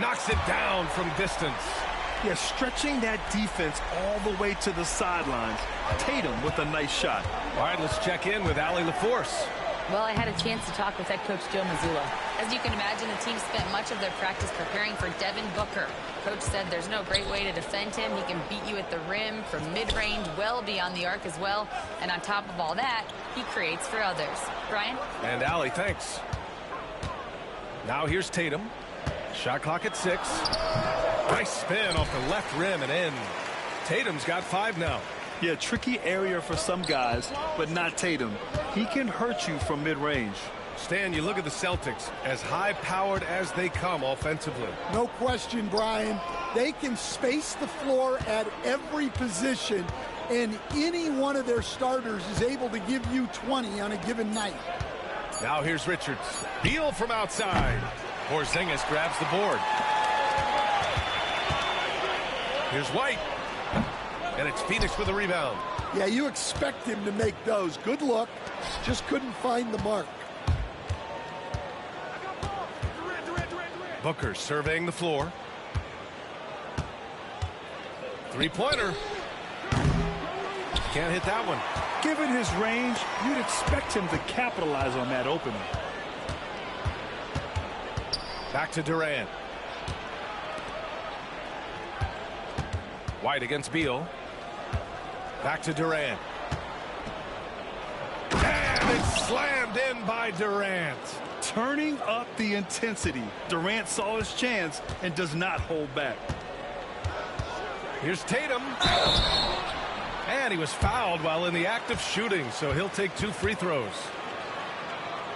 knocks it down from distance. Yeah, stretching that defense all the way to the sidelines. Tatum with a nice shot. All right, let's check in with Allie LaForce. Well, I had a chance to talk with head coach Joe Mazzulla. As you can imagine, the team spent much of their practice preparing for Devin Booker. Coach said there's no great way to defend him. He can beat you at the rim, from mid-range, well beyond the arc as well. And on top of all that, he creates for others. Brian? And Allie, thanks. Now here's Tatum. Shot clock at 6. Nice spin off the left rim and in. Tatum's got 5 now. Yeah, tricky area for some guys, but not Tatum. He can hurt you from mid-range. Stan, you look at the Celtics, as high-powered as they come offensively. No question, Brian. They can space the floor at every position, and any one of their starters is able to give you 20 on a given night. Now here's Richards. Beal from outside. Porzingis grabs the board. Here's White. And it's Phoenix with a rebound. Yeah, you expect him to make those. Good look. Just couldn't find the mark. Booker surveying the floor. Three-pointer. Can't hit that one. Given his range, you'd expect him to capitalize on that opening. Back to Durant. White against Beal. Back to Durant. And it's slammed in by Durant. Turning up the intensity. Durant saw his chance and does not hold back. Here's Tatum. And he was fouled while in the act of shooting, so he'll take 2 free throws.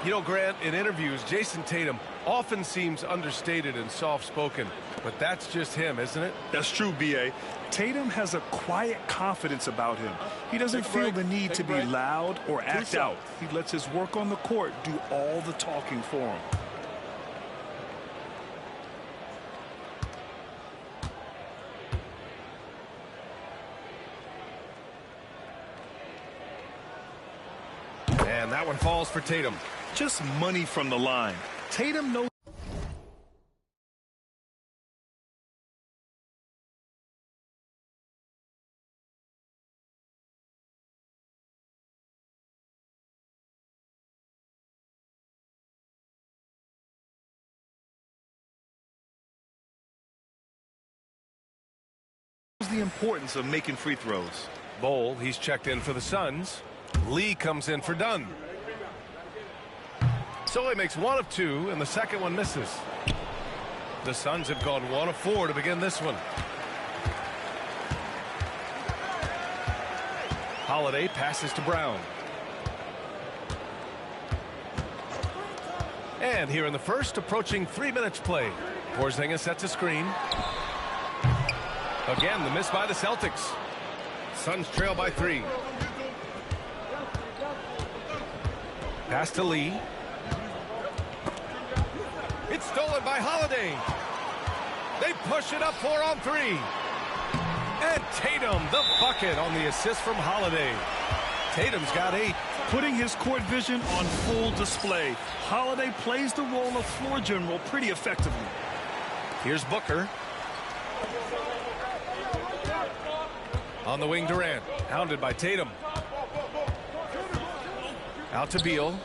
You know, Grant, in interviews, Jason Tatum often seems understated and soft-spoken, but that's just him, isn't it? That's true, B.A. Tatum has a quiet confidence about him. He doesn't feel the need to be loud or act out. He lets his work on the court do all the talking for him. And that one falls for Tatum. Just money from the line. Tatum knows. The importance of making free throws. Bol, he's checked in for the Suns. Lee comes in for Dunn. Soy makes 1 of 2, and the second one misses. The Suns have gone 1 of 4 to begin this one. Holiday passes to Brown. And here in the first, approaching 3 minutes play. Porzingis sets a screen. Again, the miss by the Celtics. Suns trail by 3. Pass to Lee. It's stolen by Holiday. They push it up 4 on 3. And Tatum, the bucket on the assist from Holiday. Tatum's got 8. Putting his court vision on full display. Holiday plays the role of floor general pretty effectively. Here's Booker. On the wing, Durant, hounded by Tatum. Out to Beal.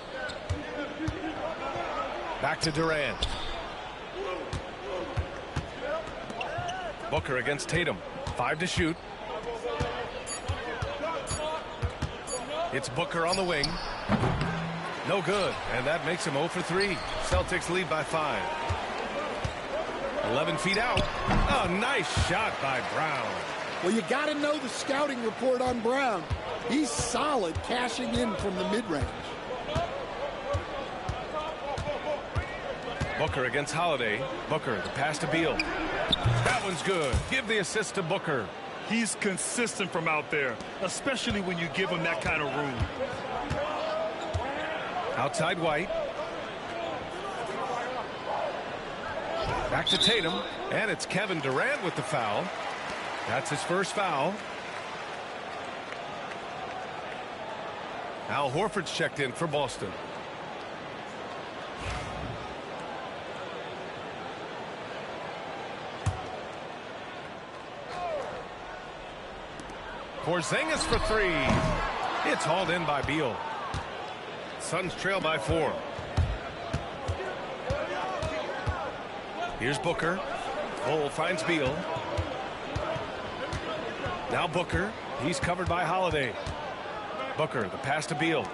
Back to Durant. Booker against Tatum. 5 to shoot. It's Booker on the wing. No good, and that makes him 0 for 3. Celtics lead by 5. 11 feet out. Oh, nice shot by Brown. Well, you got to know the scouting report on Brown. He's solid cashing in from the mid-range. Booker against Holiday. Booker, the pass to Beal. That one's good. Give the assist to Booker. He's consistent from out there, especially when you give him that kind of room. Outside White. Back to Tatum. And it's Kevin Durant with the foul. That's his first foul. Al Horford's checked in for Boston. Porzingis for three. It's hauled in by Beal. Suns trail by 4. Here's Booker. Cole finds Beal. Now Booker. He's covered by Holiday. Booker, the pass to Beal.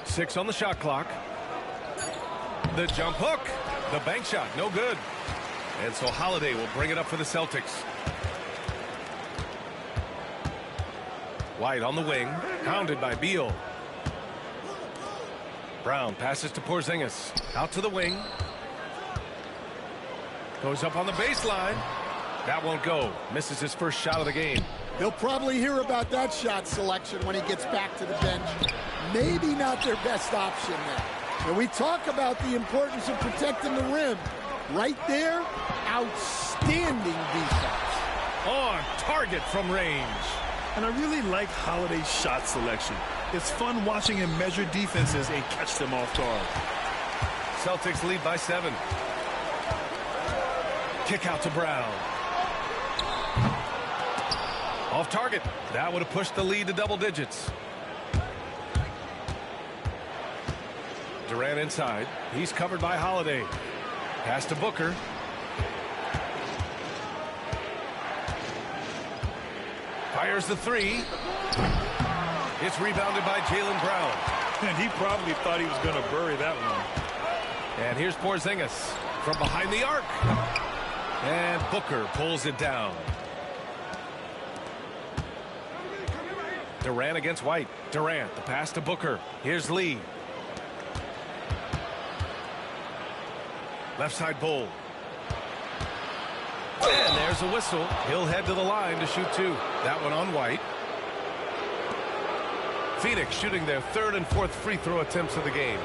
6 on the shot clock. The jump hook. The bank shot, no good. And so Holiday will bring it up for the Celtics. White on the wing, hounded by Beal. Brown passes to Porzingis. Out to the wing. Goes up on the baseline. That won't go. Misses his first shot of the game. He'll probably hear about that shot selection when he gets back to the bench. Maybe not their best option there. And we talk about the importance of protecting the rim. Right there, outstanding defense. On target from range. And I really like Holiday's shot selection. It's fun watching him measure defenses and catch them off guard. Celtics lead by 7. Kick out to Brown. Off target. That would have pushed the lead to double digits. Durant inside. He's covered by Holiday. Pass to Booker. Fires the three. It's rebounded by Jaylen Brown. And he probably thought he was going to bury that one. And here's Porzingis from behind the arc. And Booker pulls it down. Durant against White. Durant, the pass to Booker. Here's Lee. Left side Bull. And there's a whistle. He'll head to the line to shoot 2. That one on White. Phoenix shooting their 3rd and 4th free throw attempts of the game.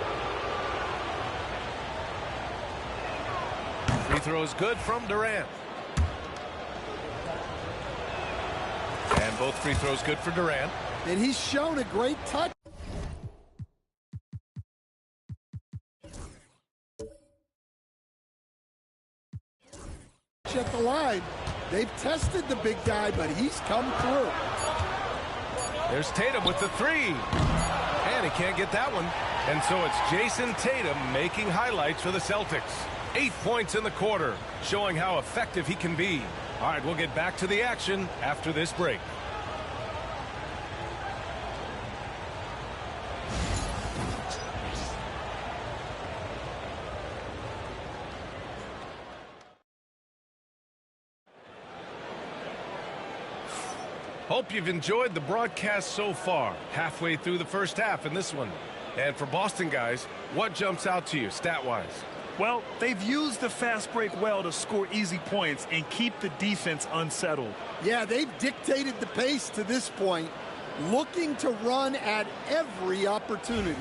Free throw is good from Durant. And both free throws good for Durant. And he's shown a great touch. At the line. They've tested the big guy, but he's come through. There's Tatum with the 3. And he can't get that one. And so it's Jason Tatum making highlights for the Celtics. 8 points in the quarter, showing how effective he can be. All right, we'll get back to the action after this break. Hope you've enjoyed the broadcast so far. Halfway through the first half in this one. And for Boston guys, what jumps out to you stat-wise? Well, they've used the fast break well to score easy points and keep the defense unsettled. Yeah, they've dictated the pace to this point, looking to run at every opportunity.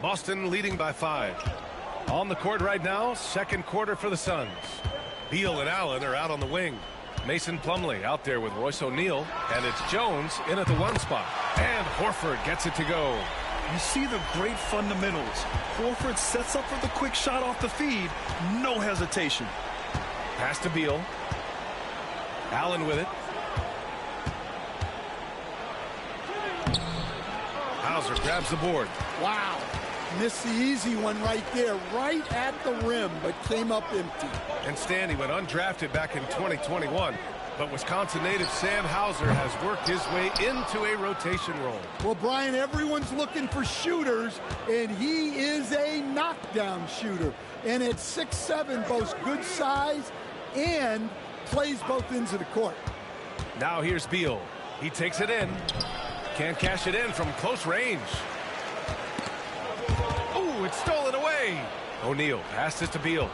Boston leading by 5. On the court right now, second quarter for the Suns. Beal and Allen are out on the wing. Mason Plumlee out there with Royce O'Neal, and it's Jones in at the 1 spot. And Horford gets it to go. You see the great fundamentals. Horford sets up for the quick shot off the feed. No hesitation. Pass to Beal. Allen with it. Hauser grabs the board. Wow. Missed the easy one right there, right at the rim, but came up empty. And Stanley went undrafted back in 2021. But Wisconsin native Sam Hauser has worked his way into a rotation role. Well, Brian, everyone's looking for shooters, and he is a knockdown shooter. And at 6'7", boasts good size and plays both ends of the court. Now here's Beal. He takes it in. Can't cash it in from close range. Ooh, it's stolen away. O'Neal passes to Beal.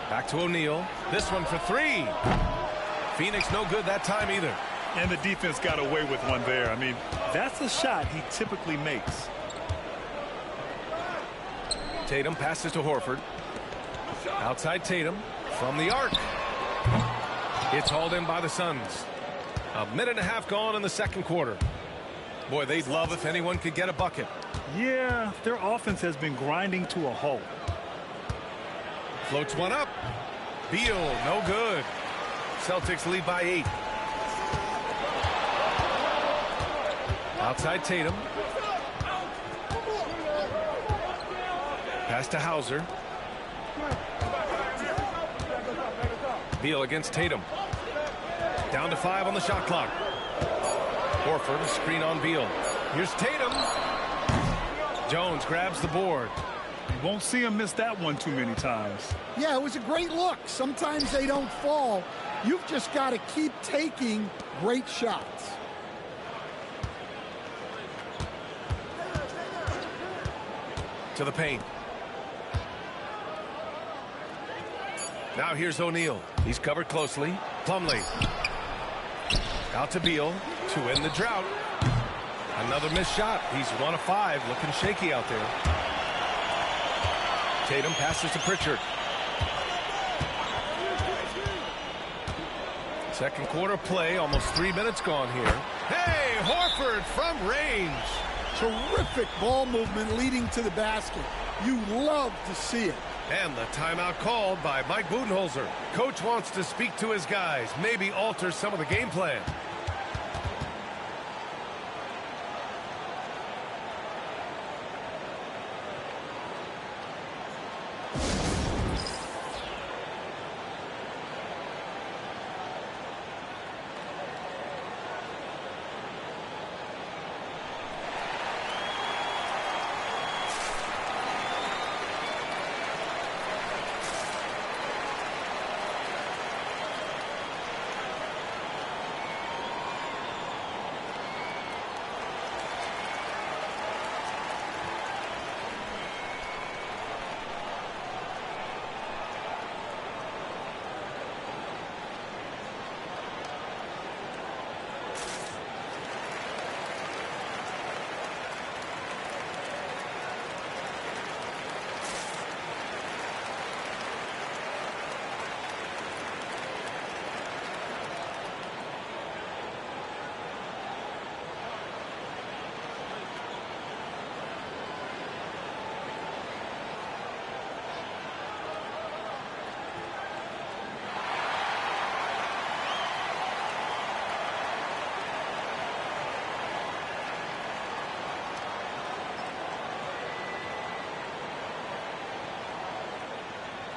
Back to O'Neal. This one for 3. Phoenix no good that time either. And the defense got away with one there. I mean, that's a shot he typically makes. Tatum passes to Horford. Outside Tatum from the arc. It's hauled in by the Suns. A minute and a half gone in the second quarter. Boy, they'd love if anyone could get a bucket. Yeah, their offense has been grinding to a halt. Floats one up. Beal, no good. Celtics lead by 8. Outside Tatum. Pass to Hauser. Beal against Tatum. Down to 5 on the shot clock. Horford, a screen on Beal. Here's Tatum. Jones grabs the board. You won't see him miss that one too many times. Yeah, it was a great look. Sometimes they don't fall. You've just got to keep taking great shots. To the paint. Now here's O'Neal. He's covered closely. Plumlee. Out to Beal to end the drought. Another missed shot. He's 1 of 5. Looking shaky out there. Tatum passes to Pritchard. Second quarter play. Almost 3 minutes gone here. Hey, Horford from range. Terrific ball movement leading to the basket. You love to see it. And the timeout called by Mike Budenholzer. Coach wants to speak to his guys, maybe alter some of the game plan.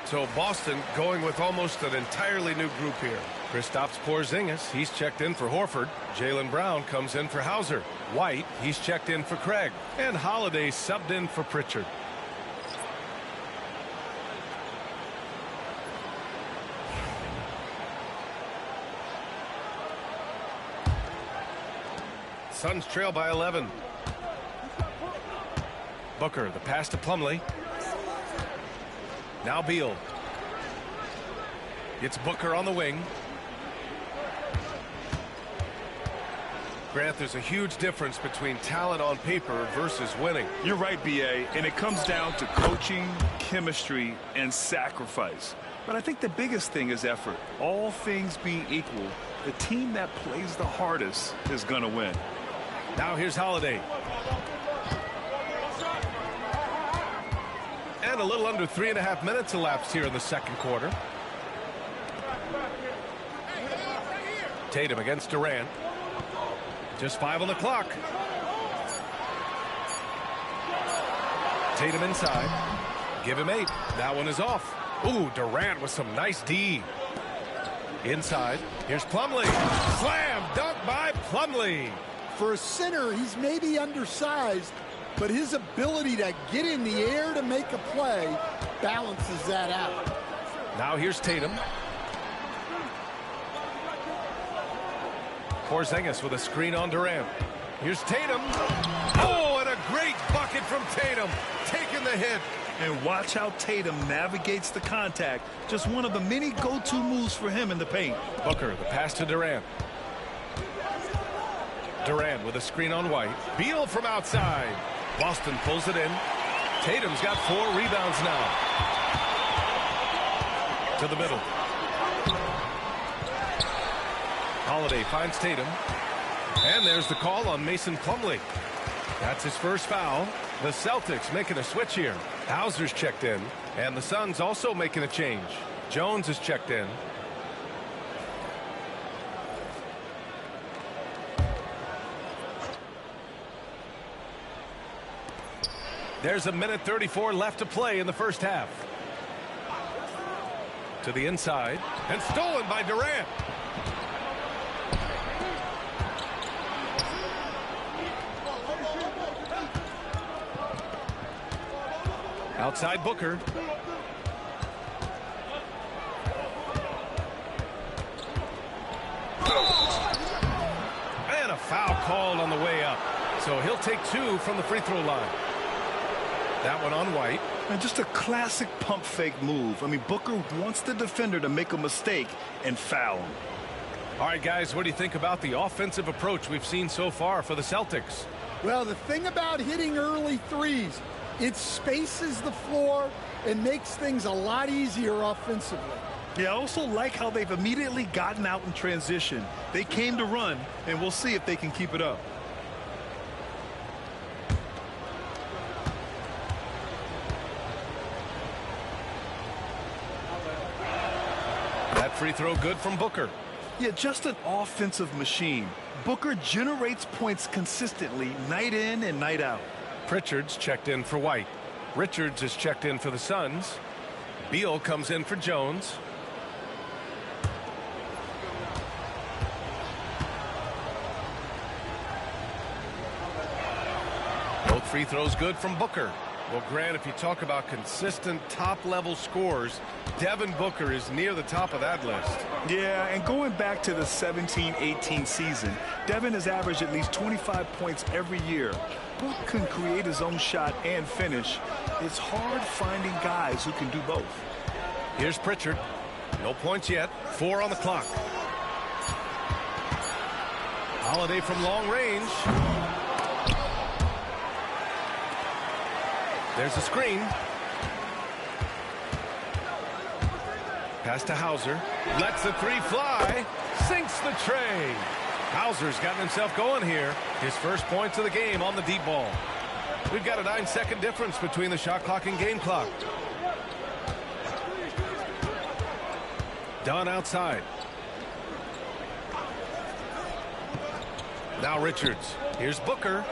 So Boston going with almost an entirely new group here. Kristaps Porzingis, he's checked in for Horford. Jaylen Brown comes in for Hauser. White, he's checked in for Craig. And Holiday subbed in for Pritchard. Suns trail by 11. Booker, the pass to Plumlee. Now Beal. It's Booker on the wing. Grant, there's a huge difference between talent on paper versus winning. You're right, B.A., and it comes down to coaching, chemistry, and sacrifice. But I think the biggest thing is effort. All things being equal, the team that plays the hardest is going to win. Now here's Holiday. And a little under 3.5 minutes elapsed here in the second quarter. Tatum against Durant. Just 5 on the clock. Tatum inside. Give him 8. That one is off. Ooh, Durant with some nice D. Inside. Here's Plumlee. Slam dunk by Plumlee. For a center, he's maybe undersized, but his ability to get in the air to make a play balances that out. Now here's Tatum. Porzingis with a screen on Durant. Here's Tatum. Oh, and a great bucket from Tatum. Taking the hit. And watch how Tatum navigates the contact. Just one of the many go-to moves for him in the paint. Booker, the pass to Durant. Durant with a screen on White. Beal from outside. Boston pulls it in. Tatum's got 4 rebounds now. To the middle. Holiday finds Tatum. And there's the call on Mason Plumlee. That's his first foul. The Celtics making a switch here. Hauser's checked in. And the Suns also making a change. Jones is checked in. There's a minute 34 left to play in the first half. To the inside, and stolen by Durant. Outside Booker. And a foul called on the way up. So he'll take 2 from the free throw line. That one on White. And just a classic pump fake move. I mean, Booker wants the defender to make a mistake and foul him. All right, guys, what do you think about the offensive approach we've seen so far for the Celtics? Well, the thing about hitting early threes, it spaces the floor and makes things a lot easier offensively. Yeah, I also like how they've immediately gotten out in transition. They came to run, and we'll see if they can keep it up. That free throw good from Booker. Yeah, just an offensive machine. Booker generates points consistently night in and night out. Pritchard's checked in for White. Richards is checked in for the Suns. Beal comes in for Jones. Both free throws good from Booker. Well, Grant, if you talk about consistent top-level scores, Devin Booker is near the top of that list. Yeah, and going back to the 17-18 season, Devin has averaged at least 25 points every year. Book can create his own shot and finish. It's hard finding guys who can do both. Here's Pritchard. No points yet. 4 on the clock. Holiday from long range. There's a screen. Pass to Hauser. Lets the 3 fly. Sinks the tray. Hauser's gotten himself going here. His first points of the game on the deep ball. We've got a 9-second difference between the shot clock and game clock. Dunn outside. Now Richards. Here's Booker.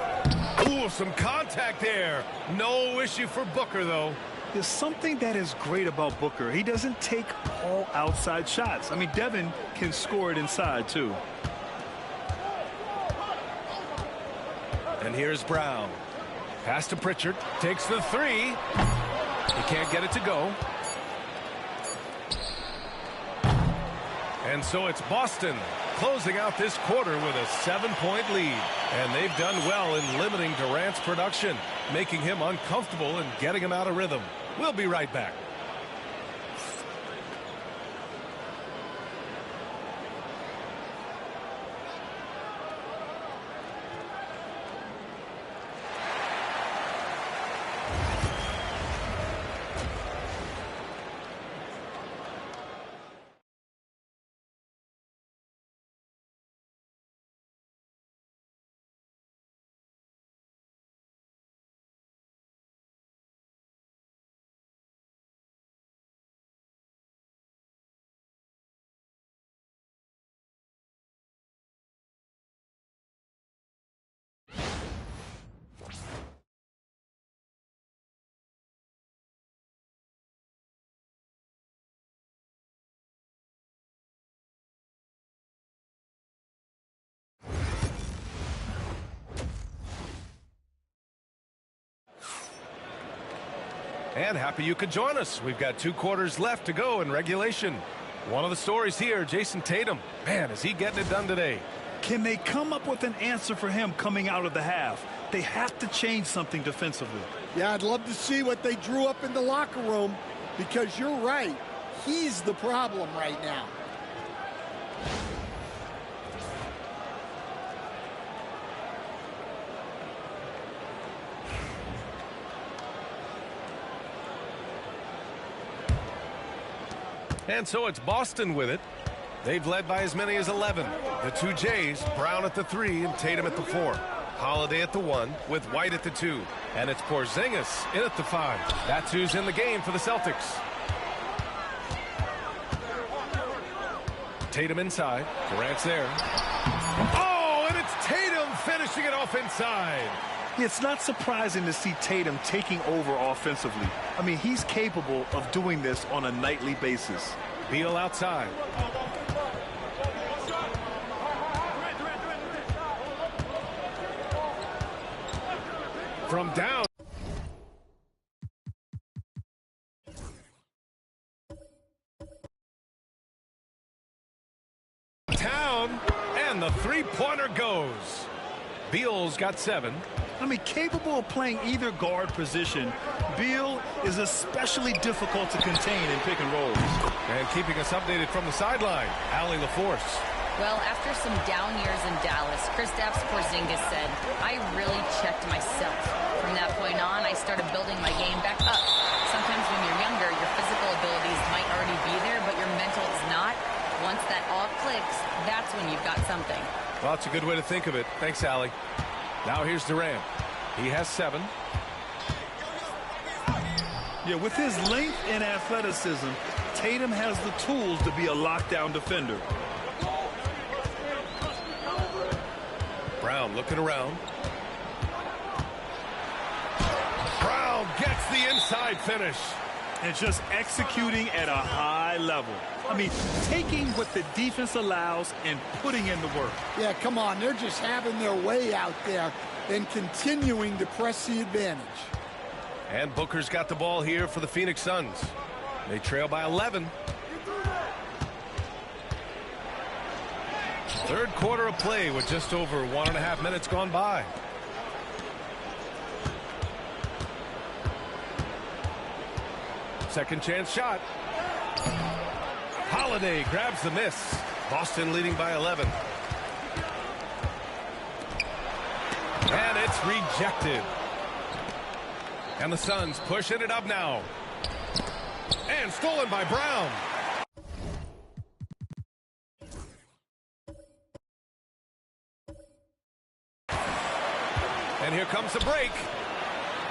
Ooh, some contact there. No issue for Booker, though. There's something that is great about Booker. He doesn't take all outside shots. I mean, Devin can score it inside, too. And here's Brown. Pass to Pritchard. Takes the 3. He can't get it to go. And so it's Boston closing out this quarter with a 7-point lead. And they've done well in limiting Durant's production, making him uncomfortable and getting him out of rhythm. We'll be right back. And happy you could join us. We've got 2 quarters left to go in regulation. One of the stories here, Jason Tatum. Man, is he getting it done today. Can they come up with an answer for him coming out of the half? They have to change something defensively. Yeah, I'd love to see what they drew up in the locker room, because you're right. He's the problem right now. And so it's Boston with it. They've led by as many as 11. The 2 Jays, Brown at the 3 and Tatum at the 4. Holiday at the 1 with White at the 2. And it's Porzingis in at the 5. That's who's in the game for the Celtics. Tatum inside. Durant's there. Oh, and it's Tatum finishing it off inside. It's not surprising to see Tatum taking over offensively. I mean, he's capable of doing this on a nightly basis. Beal outside. From down. Town, and the three-pointer goes. Beal's got 7. I mean, capable of playing either guard position, Beal is especially difficult to contain in pick and rolls. And keeping us updated from the sideline, Allie LaForce. Well, after some down years in Dallas, Kristaps Porzingis said, I really checked myself. From that point on, I started building my game back up. Sometimes when you're younger, your physical abilities might already be there, but your mental is not. Once that all clicks, that's when you've got something. Well, that's a good way to think of it. Thanks, Allie. Now here's Durant. He has 7. Yeah, with his length and athleticism, Tatum has the tools to be a lockdown defender. Brown looking around. Brown gets the inside finish. And just executing at a high level. I mean, taking what the defense allows and putting in the work. Yeah, come on. They're just having their way out there and continuing to press the advantage. And Booker's got the ball here for the Phoenix Suns. They trail by 11. Third quarter of play with just over 1.5 minutes gone by. Second chance shot. Holiday grabs the miss. Boston leading by 11. And it's rejected. And the Suns pushing it up now. And stolen by Brown. And here comes the break.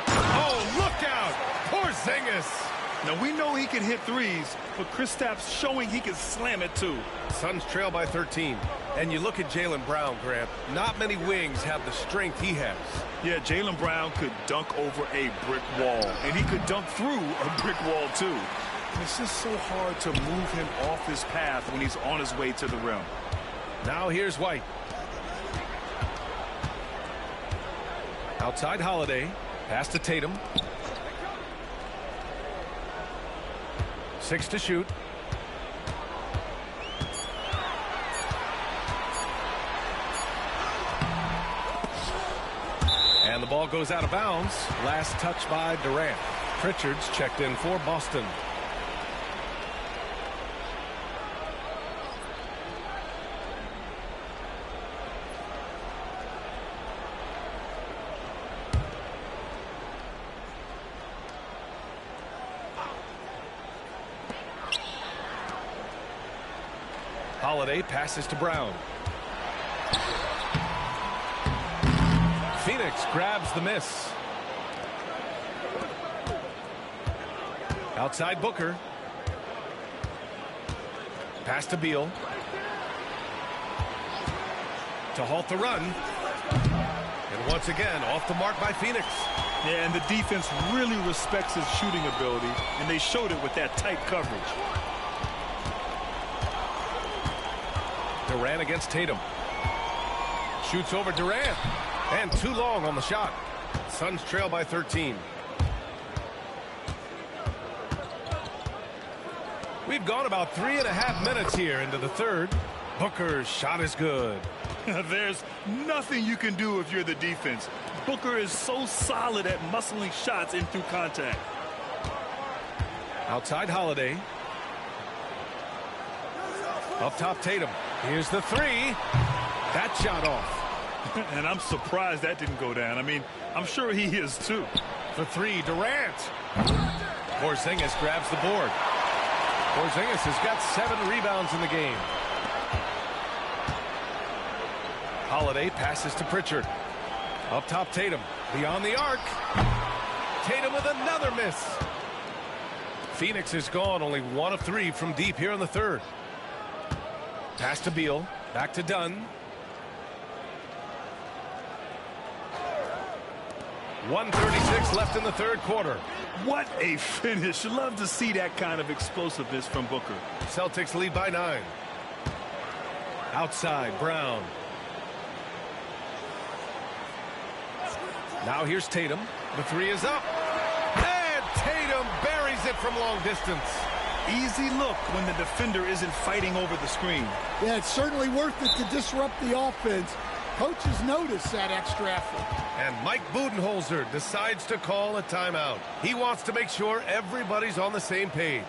Oh, look out! Porzingis. Now, we know he can hit threes, but Kristaps showing he can slam it, too. Suns trail by 13. And you look at Jaylen Brown, Grant. Not many wings have the strength he has. Yeah, Jaylen Brown could dunk over a brick wall, and he could dunk through a brick wall, too. And it's just so hard to move him off his path when he's on his way to the rim. Now here's White. Outside Holiday. Pass to Tatum. 6 to shoot. And the ball goes out of bounds. Last touch by Durant. Pritchard's checked in for Boston. Holiday passes to Brown. Phoenix grabs the miss. Outside Booker. Pass to Beal. To halt the run. And once again, off the mark by Phoenix. Yeah, and the defense really respects his shooting ability, and they showed it with that tight coverage. Durant against Tatum. Shoots over Durant. And too long on the shot. Suns trail by 13. We've gone about 3.5 minutes here into the third. Booker's shot is good. There's nothing you can do if you're the defense. Booker is so solid at muscling shots in through contact. Outside Holiday. Up top Tatum. Here's the three. That shot off. And I'm surprised that didn't go down. I mean, I'm sure he is too. For three, Durant. Porzingis grabs the board. Porzingis has got 7 rebounds in the game. Holiday passes to Pritchard. Up top Tatum. Beyond the arc. Tatum with another miss. Phoenix is gone only 1 of 3 from deep here in the third. Pass to Beal. Back to Dunn. 1:36 left in the third quarter. What a finish. Love to see that kind of explosiveness from Booker. Celtics lead by 9. Outside, Brown. Now here's Tatum. The three is up. And Tatum buries it from long distance. Easy look when the defender isn't fighting over the screen. Yeah, it's certainly worth it to disrupt the offense. Coaches notice that extra effort. And Mike Budenholzer decides to call a timeout. He wants to make sure everybody's on the same page.